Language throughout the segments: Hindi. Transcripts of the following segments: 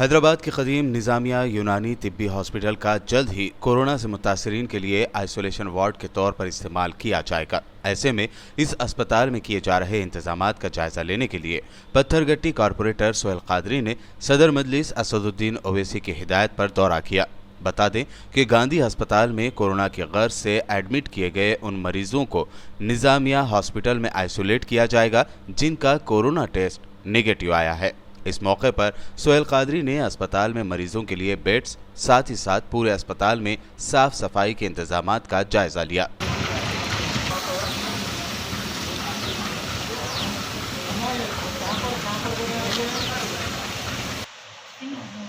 हैदराबाद के कदीम निज़ामिया यूनानी तिब्बी हॉस्पिटल का जल्द ही कोरोना से मुतासरीन के लिए आइसोलेशन वार्ड के तौर पर इस्तेमाल किया जाएगा। ऐसे में इस अस्पताल में किए जा रहे इंतजामात का जायजा लेने के लिए पत्थरगट्टी कॉरपोरेटर सोहेल कादरी ने सदर मजलिस असदुद्दीन ओवैसी की हिदायत पर दौरा किया। बता दें कि गांधी अस्पताल में कोरोना की गर्ज से एडमिट किए गए उन मरीजों को निज़ामिया हॉस्पिटल में आइसोलेट किया जाएगा जिनका कोरोना टेस्ट नेगेटिव आया है। इस मौके पर सोहेल कादरी ने अस्पताल में मरीजों के लिए बेड्स, साथ ही साथ पूरे अस्पताल में साफ सफाई के इंतजामात का जायजा लिया।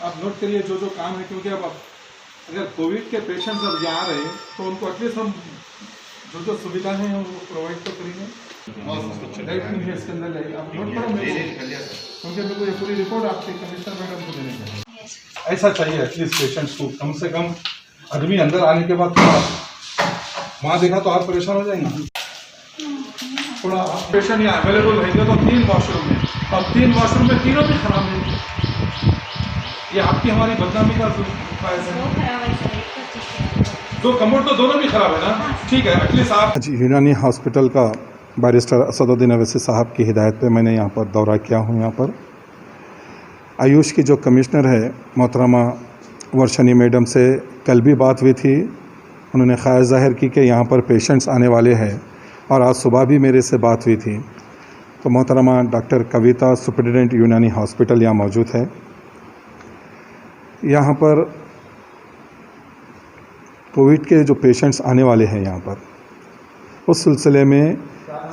आप नोट करिए जो काम है, क्योंकि अब अगर कोविड के पेशेंट्स अब यहाँ आ रहे हैं तो उनको एटलीस्ट हम जो सुविधा है वो प्रोवाइड तो करेंगे। राइट नहीं है इसके अंदर आप नोट करो मेरे को, क्योंकि मेरे को ये पूरी रिपोर्ट आपके कमिश्नर मैडम को देने चाहिए। ऐसा चाहिए एटलीस्ट पेशेंट्स को, कम से कम आदमी अंदर आने के बाद थोड़ा वहाँ देखा तो आप परेशान हो जाएंगे। थोड़ा पेशेंट यहाँ अवेलेबल रहेंगे तो 3 वॉशरूम है, अब 3 वॉशरूम में तीनों भी खराब है। ये आपकी हमारी बदनामी का दो कमोड तो दोनों भी खराब है ना। ठीक है, एटलीस्ट आप यूनानी हॉस्पिटल का बैरिस्टर असदुद्दीन ओवैसी साहब की हिदायत पे मैंने यहाँ पर दौरा किया हूँ। यहाँ पर आयुष की जो कमिश्नर है मोहतरमा वर्षनी मैडम से कल भी बात हुई थी। उन्होंने ख्याल ज़ाहिर की कि यहाँ पर पेशेंट्स आने वाले हैं और आज सुबह भी मेरे से बात हुई थी। तो मोहतरमा डॉक्टर कविता सुपरिटेंडेंट यूनानी हॉस्पिटल यहाँ मौजूद है। यहाँ पर कोविड के जो पेशेंट्स आने वाले हैं यहाँ पर, उस सिलसिले में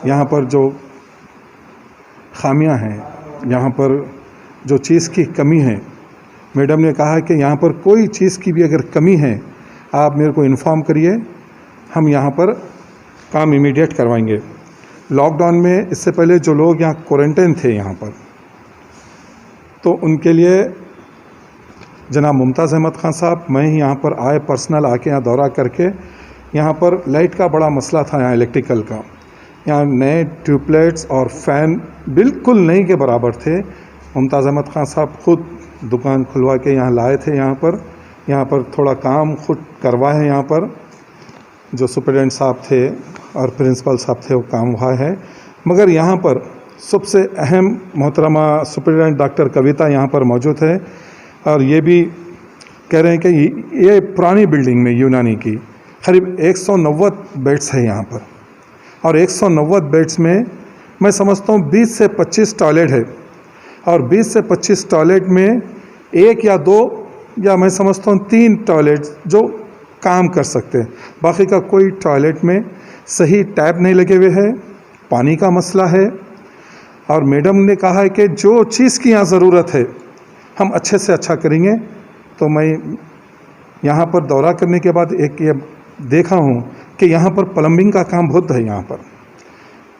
यहाँ पर जो खामियां हैं, यहाँ पर जो चीज़ की कमी है, मैडम ने कहा कि यहाँ पर कोई चीज़ की भी अगर कमी है आप मेरे को इन्फॉर्म करिए, हम यहाँ पर काम इमीडिएट करवाएंगे। लॉकडाउन में इससे पहले जो लोग यहाँ क्वारंटाइन थे यहाँ पर, तो उनके लिए जनाब मुमताज़ अहमद खान साहब मैं ही यहाँ पर आए, पर्सनल आके यहाँ दौरा करके, यहाँ पर लाइट का बड़ा मसला था यहाँ इलेक्ट्रिकल का। यहाँ नए ट्यूबलाइट्स और फ़ैन बिल्कुल नहीं के बराबर थे। मुमताज़ अहमद खान साहब खुद दुकान खुलवा के यहाँ लाए थे। यहाँ पर थोड़ा काम खुद करवाए हैं। यहाँ पर जो सुपरिटेंडेंट साहब थे और प्रिंसिपल साहब थे वो काम हुआ है। मगर यहाँ पर सबसे अहम मोहतरमा सुपरिटेंडेंट डॉक्टर कविता यहाँ पर मौजूद है और ये भी कह रहे हैं कि ये पुरानी बिल्डिंग में यूनानी की करीब 190 बेड्स है यहाँ पर, और 190 बेड्स में मैं समझता हूँ 20 से 25 टॉयलेट है, और 20 से 25 टॉयलेट में 1 या 2 या मैं समझता हूँ 3 टॉयलेट जो काम कर सकते हैं। बाकी का कोई टॉयलेट में सही टैप नहीं लगे हुए हैं, पानी का मसला है। और मैडम ने कहा है कि जो चीज़ की यहाँ ज़रूरत है हम अच्छे से अच्छा करेंगे। तो मैं यहाँ पर दौरा करने के बाद एक ये देखा हूँ कि यहाँ पर प्लम्बिंग का काम बहुत है, यहाँ पर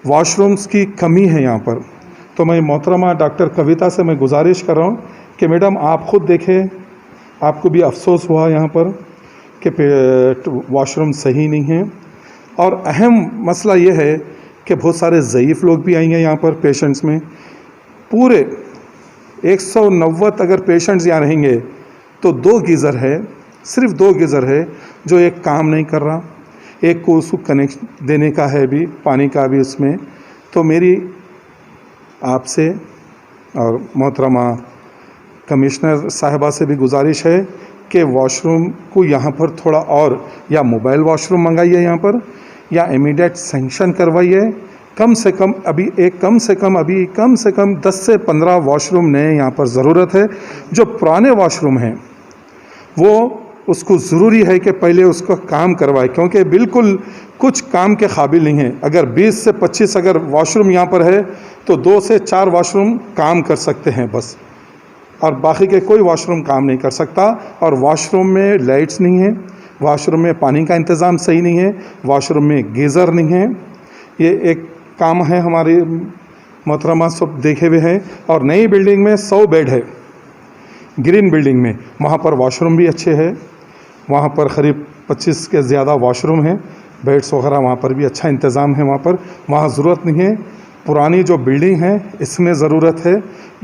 वॉशरूम्स की कमी है यहाँ पर। तो मैं मोहतरमा डॉक्टर कविता से मैं गुजारिश कर रहा हूँ कि मैडम आप ख़ुद देखें, आपको भी अफसोस हुआ यहाँ पर कि वॉशरूम सही नहीं है। और अहम मसला ये है कि बहुत सारे ज़ईफ़ लोग भी आएंगे यहाँ पर पेशेंट्स में। पूरे 190 अगर पेशेंट्स यहाँ रहेंगे तो 2 गीज़र है, सिर्फ 2 गीज़र है जो एक काम नहीं कर रहा। एक को उसको कनेक्शन देने का है भी, पानी का भी उसमें। तो मेरी आपसे और मोहतरमा कमिश्नर साहिबा से भी गुजारिश है कि वॉशरूम को यहाँ पर थोड़ा और या मोबाइल वॉशरूम मंगाइए यहाँ पर, या इमीडिएट सेंक्शन करवाइए। कम से कम कम से कम 10 से 15 वॉशरूम नए यहाँ पर ज़रूरत है। जो पुराने वॉशरूम हैं वो उसको ज़रूरी है कि पहले उसको काम करवाए, क्योंकि बिल्कुल कुछ काम के काबिल नहीं है। अगर 20 से 25 अगर वॉशरूम यहाँ पर है तो 2 से 4 वॉशरूम काम कर सकते हैं बस, और बाकी के कोई वॉशरूम काम नहीं कर सकता। और वॉशरूम में लाइट्स नहीं है, वॉशरूम में पानी का इंतज़ाम सही नहीं है, वॉशरूम में गीज़र नहीं है। ये एक काम है हमारे मोहतरमा सब देखे हुए हैं। और नई बिल्डिंग में 100 बेड है, ग्रीन बिल्डिंग में, वहाँ पर वॉशरूम भी अच्छे हैं। वहाँ पर करीब 25 के ज़्यादा वॉशरूम हैं, बेड्स वगैरह वहाँ पर भी अच्छा इंतज़ाम है। वहाँ ज़रूरत नहीं है। पुरानी जो बिल्डिंग है इसमें ज़रूरत है,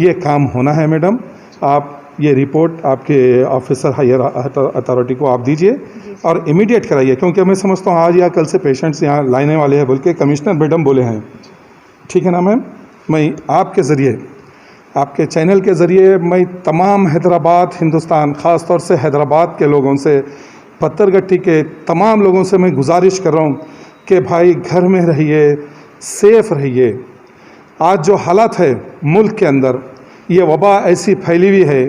ये काम होना है मैडम। आप ये रिपोर्ट आपके ऑफिसर हायर अथॉरिटी को आप दीजिए और इमीडिएट कराइए, क्योंकि मैं समझता हूँ आज या कल से पेशेंट्स यहाँ लाने वाले हैं बोल के कमिश्नर मैडम बोले हैं। ठीक है ना मैम? मैं आपके ज़रिए, आपके चैनल के ज़रिए मैं तमाम हैदराबाद, हिंदुस्तान, ख़ास तौर से हैदराबाद के लोगों से, पत्थरगट्टी के तमाम लोगों से मैं गुजारिश कर रहा हूँ कि भाई घर में रहिए, सेफ रहिए। आज जो हालात है मुल्क के अंदर, ये वबा ऐसी फैली हुई है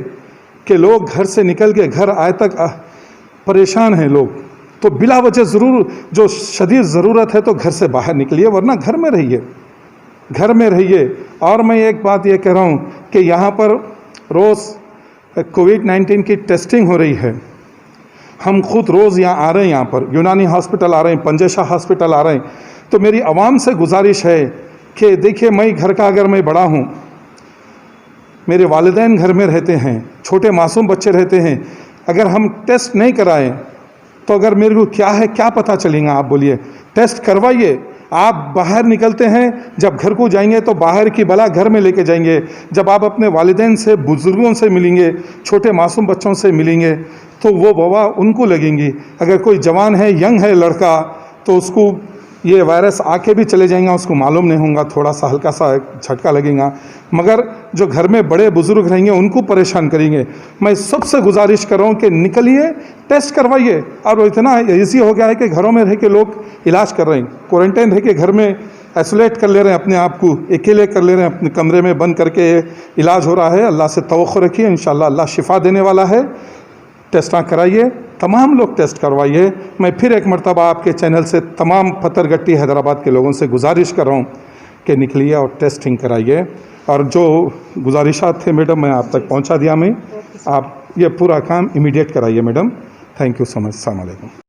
कि लोग घर से निकल के घर आए तक परेशान हैं लोग। तो बिला वजह ज़रूर जो शदीद ज़रूरत है तो घर से बाहर निकलिए, वरना घर में रहिए, घर में रहिए। और मैं एक बात ये कह रहा हूँ कि यहाँ पर रोज़ कोविड-19 की टेस्टिंग हो रही है। हम खुद रोज़ यहाँ आ रहे हैं, यहाँ पर यूनानी हॉस्पिटल आ रहे हैं, पंजेशाह हॉस्पिटल आ रहे हैं। तो मेरी आवाम से गुजारिश है कि देखिए, मैं घर का अगर मैं बड़ा हूँ, मेरे वालिदैन घर में रहते हैं, छोटे मासूम बच्चे रहते हैं, अगर हम टेस्ट नहीं कराएं तो अगर मेरे को क्या है क्या पता चलेगा? आप बोलिए, टेस्ट करवाइए। आप बाहर निकलते हैं, जब घर को जाएंगे तो बाहर की बला घर में लेके जाएंगे। जब आप अपने वालिदैन से, बुज़ुर्गों से मिलेंगे, छोटे मासूम बच्चों से मिलेंगे, तो वो वबा उनको लगेंगी। अगर कोई जवान है, यंग है लड़का, तो उसको ये वायरस आके भी चले जाएंगे, उसको मालूम नहीं होगा, थोड़ा सा हल्का सा झटका लगेगा। मगर जो घर में बड़े बुजुर्ग रहेंगे उनको परेशान करेंगे। मैं सबसे गुजारिश कर रहा हूँ कि निकलिए, टेस्ट करवाइए। और इतना ईजी हो गया है कि घरों में रह के लोग इलाज कर रहे हैं, क्वारंटाइन रह के घर में आइसोलेट कर ले रहे हैं, अपने आप को अकेले कर ले रहे हैं, अपने कमरे में बंद करके इलाज हो रहा है। अल्लाह से तवक्कुल रखिए, इंशाअल्लाह अल्लाह शिफा देने वाला है। टेस्टां कराइए, तमाम लोग टेस्ट करवाइए। मैं फिर एक मरतबा आपके चैनल से तमाम पत्थरगट्टी हैदराबाद के लोगों से गुजारिश कर रहा हूँ कि निकलिए और टेस्टिंग कराइए। और जो गुजारिशात थे मैडम, मैं आप तक पहुँचा दिया। मैं आप ये पूरा काम इमीडिएट कराइए madam. Thank you so much. अस्सलाम वालेकुम।